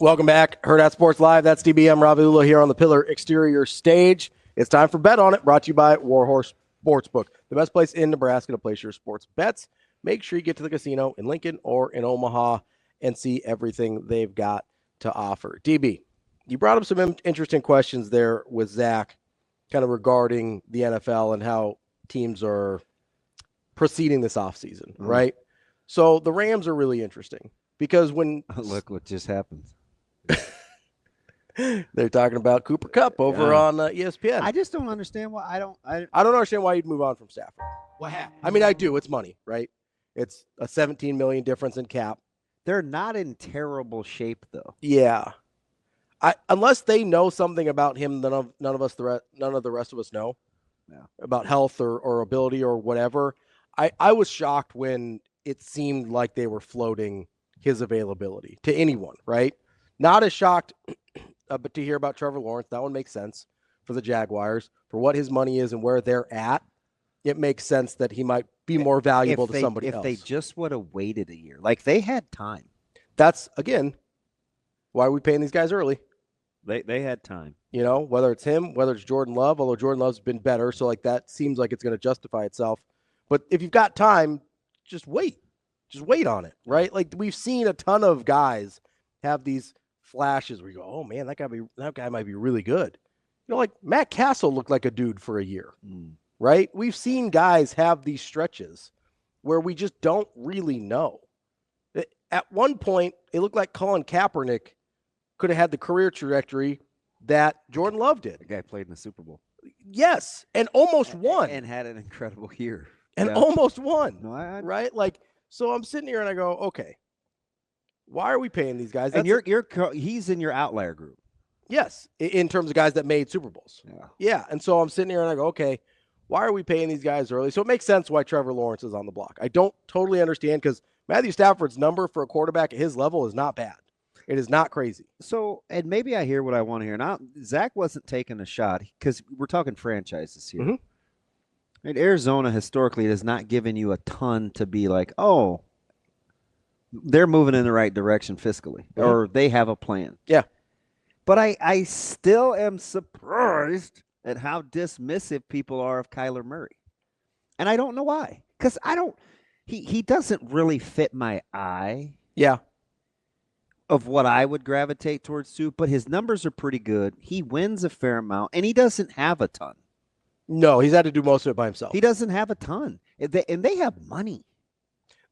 Welcome back. Hurrdat Sports Live. That's DB. I'm Ravi Lulla here on the Pillar Exterior stage. It's time for Bet On It, brought to you by Warhorse Sportsbook, the best place in Nebraska to place your sports bets. Make sure you get to the casino in Lincoln or in Omaha and see everything they've got to offer. DB, you brought up some interesting questions there with Zach, kind of regarding the NFL and how teams are proceeding this offseason, right? So the Rams are really interesting because when look what just happened. They're talking about Cooper Kupp over on ESPN. I just don't understand why I don't understand why you'd move on from Stafford. What happened? I mean, I do. It's money, right? It's a $17 million difference in cap. They're not in terrible shape, though. Yeah. Unless they know something about him that none of the rest of us know about health or ability or whatever. I was shocked when it seemed like they were floating his availability to anyone, right? Not as shocked, but to hear about Trevor Lawrence, that one makes sense for the Jaguars. For what his money is and where they're at, it makes sense that he might be more valuable to somebody else. If they just would have waited a year. Like, they had time. That's, again, why are we paying these guys early? They had time. You know, whether it's him, whether it's Jordan Love, although Jordan Love's been better, so like that seems like it's going to justify itself. But if you've got time, just wait. Just wait on it, right? Like, we've seen a ton of guys have these flashes where you go, oh man, that guy might be really good. You know, like Matt Castle looked like a dude for a year, right? We've seen guys have these stretches where we just don't really know. At one point, it looked like Colin Kaepernick could have had the career trajectory that Jordan Love did. The guy played in the Super Bowl. Yes, and almost won. And had an incredible year. And almost won, no, right? Like, so I'm sitting here and I go, okay, why are we paying these guys? And he's in your outlier group. Yes, in terms of guys that made Super Bowls. Yeah, and so I'm sitting here and I go, okay, why are we paying these guys early? So it makes sense why Trevor Lawrence is on the block. I don't totally understand because Matthew Stafford's number for a quarterback at his level is not bad. It is not crazy. So, and maybe I hear what I want to hear. Now, Zach wasn't taking a shot because we're talking franchises here. Mm-hmm. And Arizona historically has not given you a ton to be like, oh, they're moving in the right direction fiscally, or they have a plan. Yeah. But I still am surprised at how dismissive people are of Kyler Murray. And I don't know why. Because he doesn't really fit my eye. Yeah. Of what I would gravitate towards too, but his numbers are pretty good. He wins a fair amount, and he doesn't have a ton. No, he's had to do most of it by himself. He doesn't have a ton. And they have money.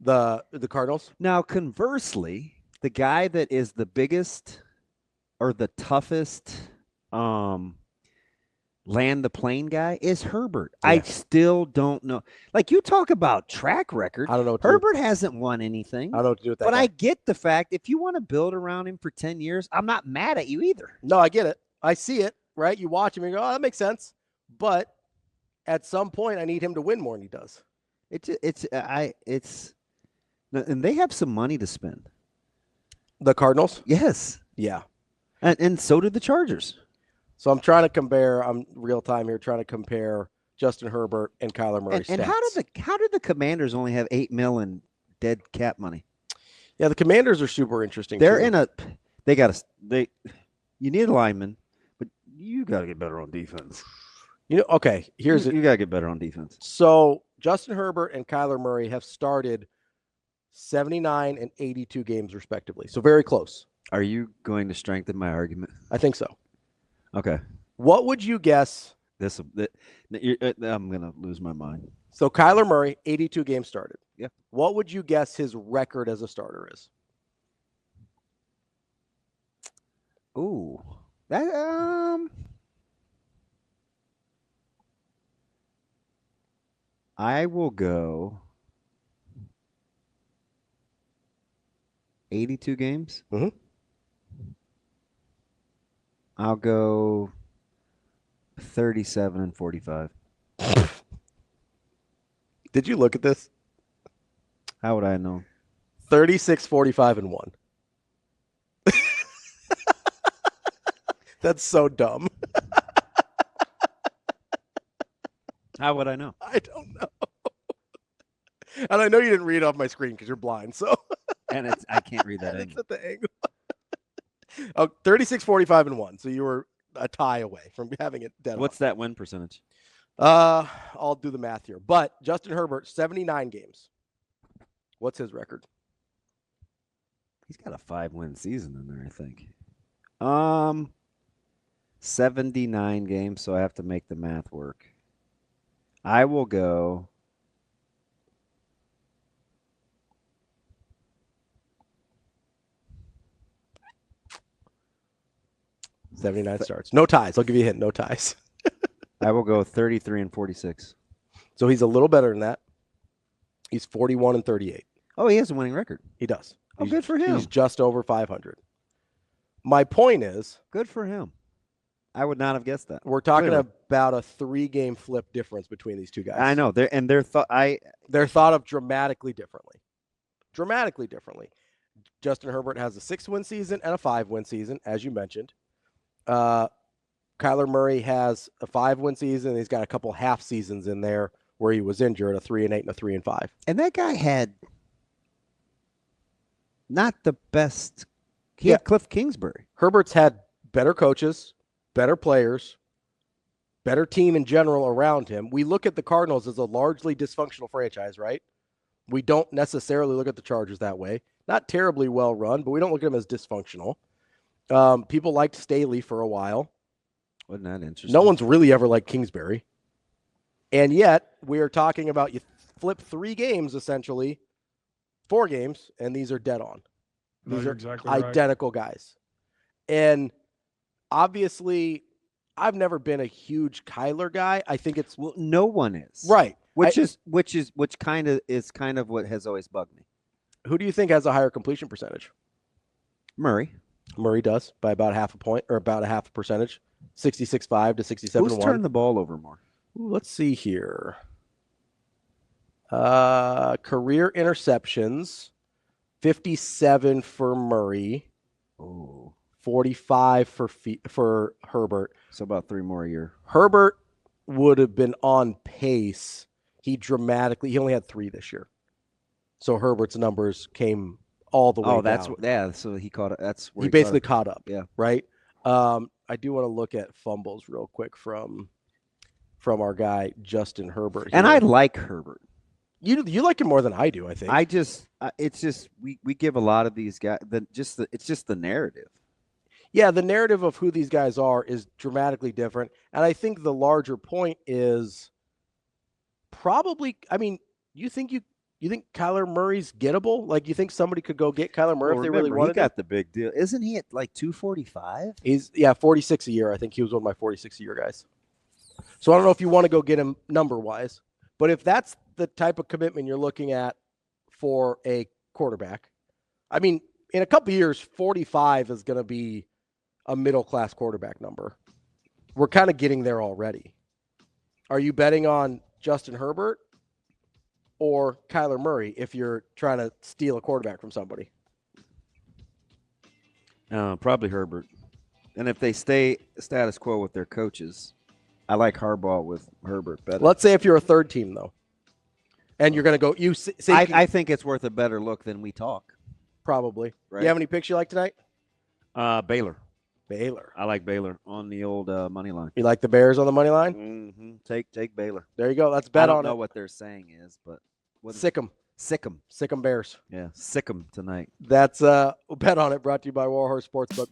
The Cardinals? Now, conversely, the guy that is the biggest or the toughest land the plane guy is Herbert. Yeah. I still don't know. Like, you talk about track record. I don't know. Herbert hasn't won anything. I don't know what to do with that. But I get the fact, if you want to build around him for 10 years, I'm not mad at you either. No, I get it. I see it, right? You watch him and you go, oh, that makes sense. But at some point, I need him to win more than he does. And they have some money to spend. The Cardinals? Yes. Yeah. And so did the Chargers. So I'm trying to compare. I'm real time here trying to compare Justin Herbert and Kyler Murray. And how did the Commanders only have $8 million in dead cap money? Yeah, the Commanders are super interesting. They're you need a lineman, but you got to get better on defense. You know, okay, you got to get better on defense. So Justin Herbert and Kyler Murray have started 79 and 82 games respectively. So very close. Are you going to strengthen my argument? I think so. Okay. What would you guess? I'm going to lose my mind. So Kyler Murray, 82 games started. Yeah. What would you guess his record as a starter is? Ooh. That I will go 82 games. Mm-hmm. I'll go 37 and 45. Did you look at this? How would I know? 36, 45, and 1. That's so dumb. How would I know? I don't know. And I know you didn't read off my screen because you're blind. So and I can't read that angle. It's at the angle. Oh, 36, 45, and 1. So you were a tie away from having it dead What's that win percentage? I'll do the math here. But Justin Herbert, 79 games. What's his record? He's got a 5-win season in there, I think. 79 games, so I have to make the math work. I will go 79 starts. No ties. I'll give you a hint. No ties. I will go 33 and 46. So he's a little better than that. He's 41 and 38. Oh, he has a winning record. He does. Oh, good for him. He's just over 500. My point is, good for him. I would not have guessed that. We're talking about a 3-game flip difference between these two guys. I know. They're thought of dramatically differently. Dramatically differently. Justin Herbert has a 6-win season and a 5-win season, as you mentioned. Kyler Murray has a 5-win season. He's got a couple half seasons in there where he was injured, a 3-8 and a 3-5. And that guy had not the best. He had Cliff Kingsbury. Herbert's had better coaches, better players, better team in general around him. We look at the Cardinals as a largely dysfunctional franchise, right? We don't necessarily look at the Chargers that way. Not terribly well run, but we don't look at them as dysfunctional. People liked Staley for a while. Wasn't that interesting? No one's really ever liked Kingsbury. And yet, we are talking about you flip 3 games, essentially, 4 games, and these are dead on. These are exactly identical guys. And obviously, I've never been a huge Kyler guy. I think it's no one is. Right. Which kind of what has always bugged me. Who do you think has a higher completion percentage? Murray. Murray does by about half a point or about a half a percentage. 66.5 to 67.1. Who's turned the ball over more? Let's see here. Career interceptions, 57 for Murray. Oh. 45 for Herbert. So about 3 more a year. Herbert would have been on pace. He only had 3 this year. So Herbert's numbers came all the way down. So he caught it. That's where he basically caught up. Yeah. Right. I do want to look at fumbles real quick from our guy Justin Herbert here. And I like Herbert. You like him more than I do, I think. It's just we give a lot of these guys it's just the narrative. Yeah, the narrative of who these guys are is dramatically different. And I think the larger point is probably, I mean, you think Kyler Murray's gettable? Like, you think somebody could go get Kyler Murray if they really wanted he got the big deal. Isn't he at like 245? He's 46 a year. I think he was one of my 46 a year guys. So I don't know if you want to go get him number-wise. But if that's the type of commitment you're looking at for a quarterback, I mean, in a couple of years, 45 is going to be a middle-class quarterback number. We're kind of getting there already. Are you betting on Justin Herbert or Kyler Murray if you're trying to steal a quarterback from somebody? Probably Herbert. And if they stay status quo with their coaches, I like Harbaugh with Herbert better. Let's say if you're a third team, though, and you're going to go – I think it's worth a better look than we talk. Probably. Right. You have any picks you like tonight? Baylor. I like Baylor on the old money line. You like the Bears on the money line? Mm-hmm. Take Baylor. There you go. Let's bet on it. I don't know what they're saying is, but sick 'em. Sick 'em. Sick 'em Bears. Yeah, sick 'em tonight. That's bet on it. Brought to you by Warhorse Sportsbook.